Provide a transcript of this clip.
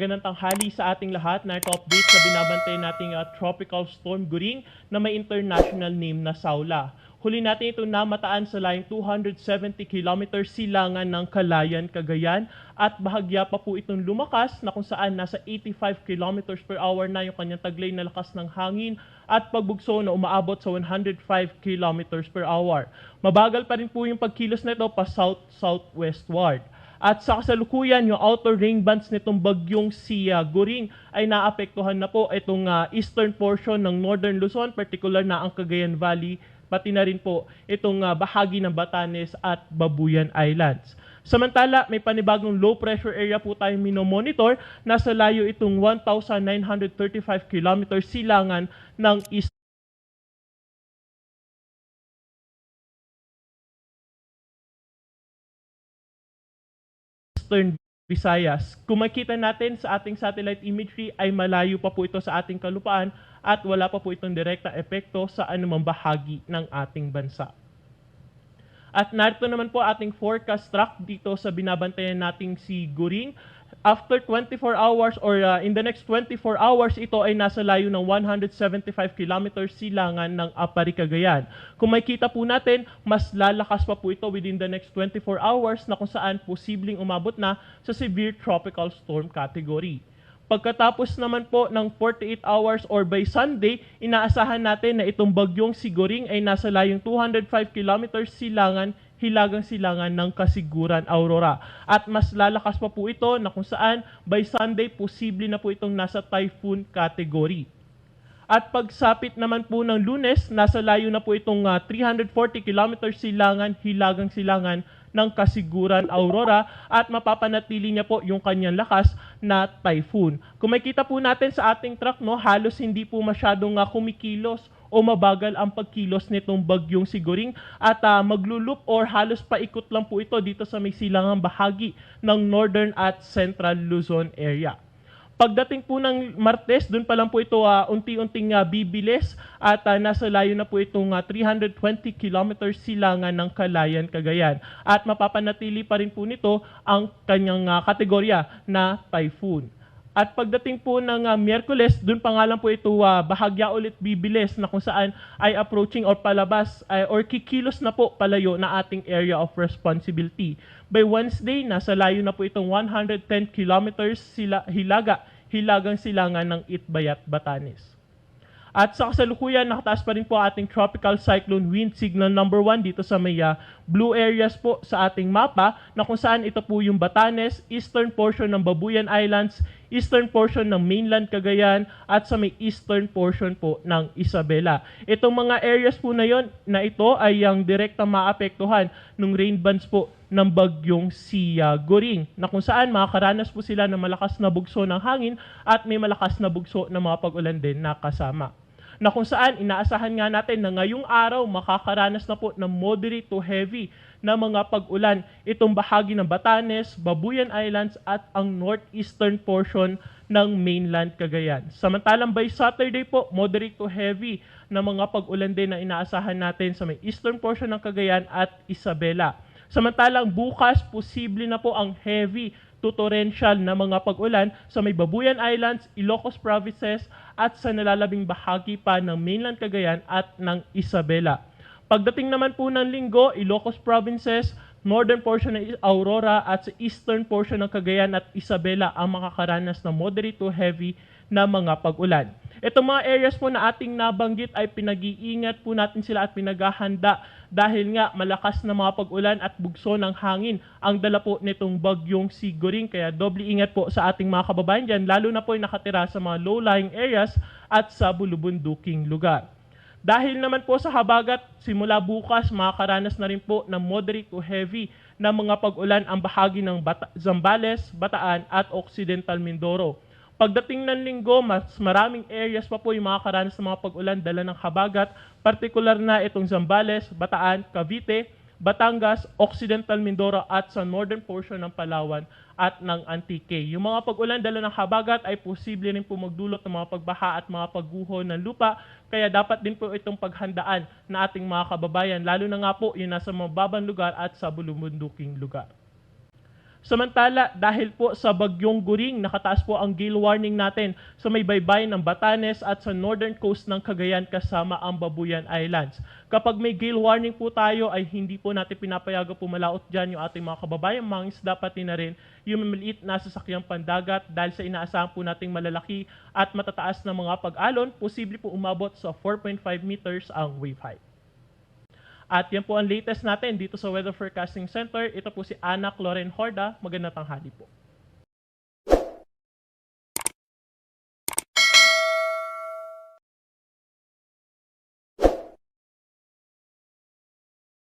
magandang tanghali sa ating lahat na ito update sa binabantay nating tropical storm Goring na may international name na Saula. Huli natin ito namataan sa layong 270 km silangan ng Calayan, Cagayan at bahagya pa po itong lumakas na kung saan nasa 85 km per hour na yung kanyang taglay na lakas ng hangin at pagbugso na umaabot sa 105 km per hour. Mabagal pa rin po yung pagkilos na ito pa south-southwestward. At sa kasalukuyan, yung outer rain bands nitong bagyong si Goring ay naapektuhan na po itong eastern portion ng northern Luzon, particular na ang Cagayan Valley, pati na rin po itong bahagi ng Batanes at Babuyan Islands. Samantala, may panibagong low pressure area po tayong minomonitor. Nasa layo itong 1,935 km silangan ng Eastern Visayas. Kung makita natin sa ating satellite imagery ay malayo pa po ito sa ating kalupaan at wala pa po itong direkta epekto sa anumang bahagi ng ating bansa. At narito naman po ating forecast track dito sa binabantayan nating si Goring. After 24 hours or in the next 24 hours, ito ay nasa layo ng 175 km silangan ng Apari, Cagayan. Kung makita po natin, mas lalakas pa po ito within the next 24 hours na kung saan posibleng umabot na sa severe tropical storm category. Pagkatapos naman po ng 48 hours or by Sunday, inaasahan natin na itong bagyong si Goring ay nasa layong 205 km silangan, hilagang silangan ng Kasiguran, Aurora. At mas lalakas pa po ito na kung saan by Sunday, posible na po itong nasa typhoon category. At pagsapit naman po ng Lunes, nasa layo na po itong 340 km silangan, hilagang silangan ng Kasiguran, Aurora at mapapanatili niya po yung kanyang lakas na typhoon. Kung makita po natin sa ating track, no, halos hindi po masyadong kumikilos o mabagal ang pagkilos nitong bagyong si Goring at maglulup or halos paikot lang po ito dito sa may silangang bahagi ng northern at central Luzon area. Pagdating po ng Martes, doon pa lang po ito unti-unting bibilis at nasa layo na po itong 320 km silangan ng Calayan, Cagayan. At mapapanatili pa rin po nito ang kanyang kategorya na typhoon. At pagdating po ng Miyerkules, doon pa nga lang po ito bahagya ulit bibilis na kung saan ay approaching or palabas or kikilos na po palayo na ating area of responsibility. By Wednesday, nasa layo na po itong 110 kilometers hilagang silangan ng Itbayat, Batanes. At sa kasalukuyan, nakataas pa rin po ating tropical cyclone wind signal number 1 dito sa may blue areas po sa ating mapa na kung saan ito po yung Batanes, eastern portion ng Babuyan Islands, eastern portion ng mainland Cagayan at sa may eastern portion po ng Isabela. Itong mga areas po na yon na ito ay ang direktang maapektuhan ng rain bands po ng bagyong si Goring na kung saan makakaranas po sila ng malakas na bugso ng hangin at may malakas na bugso ng mga pag-ulan din na kasama. Na kung saan inaasahan nga natin na ngayong araw makakaranas na po ng moderate to heavy na mga pag-ulan itong bahagi ng Batanes, Babuyan Islands at ang northeastern portion ng mainland Cagayan. Samantalang by Saturday po, moderate to heavy na mga pag-ulan din na inaasahan natin sa may eastern portion ng Cagayan at Isabela. Samantalang bukas, posible na po ang heavy to torrential na mga pag-ulan sa may Babuyan Islands, Ilocos Provinces at sa nalalabing bahagi pa ng mainland Cagayan at ng Isabela. Pagdating naman po ng Linggo, Ilocos Provinces, northern portion ng Aurora at sa eastern portion ng Cagayan at Isabela ang makakaranas ng moderate to heavy na mga pag-ulan. Itong mga areas po na ating nabanggit ay pinag-iingat po natin sila at pinaghahanda dahil nga malakas na mga pag-ulan at bugso ng hangin ang dala po nitong bagyong si Goring. Kaya doble ingat po sa ating mga kababayan dyan, lalo na po yung nakatira sa mga low-lying areas at sa bulubunduking lugar. Dahil naman po sa habagat, simula bukas makakaranas na rin po ng moderate to heavy na mga pag-ulan ang bahagi ng Zambales, Bataan at Occidental Mindoro. Pagdating ng Linggo, mas maraming areas pa po yung makakaranas ng mga pag-ulan dala ng habagat, partikular na itong Zambales, Bataan, Cavite, Batangas, Occidental Mindoro at sa northern portion ng Palawan at ng Antique. Yung mga pag-ulan dala ng habagat ay posible rin po magdulot ng mga pagbaha at mga pagguho ng lupa, kaya dapat din po itong paghandaan na ating mga kababayan, lalo na nga po yung nasa mababang lugar at sa bulubunduking lugar. Samantala, dahil po sa bagyong Guring, nakataas po ang gale warning natin sa may baybayin ng Batanes at sa northern coast ng Cagayan kasama ang Babuyan Islands. Kapag may gale warning po tayo ay hindi po natin pinapayagan pumalaot dyan yung ating mga kababayan, mga isda pati na rin yung maliit na sasakyang pandagat dahil sa inaasahan po nating malalaki at matataas na mga pag-alon, posible po umabot sa 4.5 meters ang wave height. At yan po ang latest natin dito sa Weather Forecasting Center. Ito po si Ana Cloren Horda. Magandang tanghali po.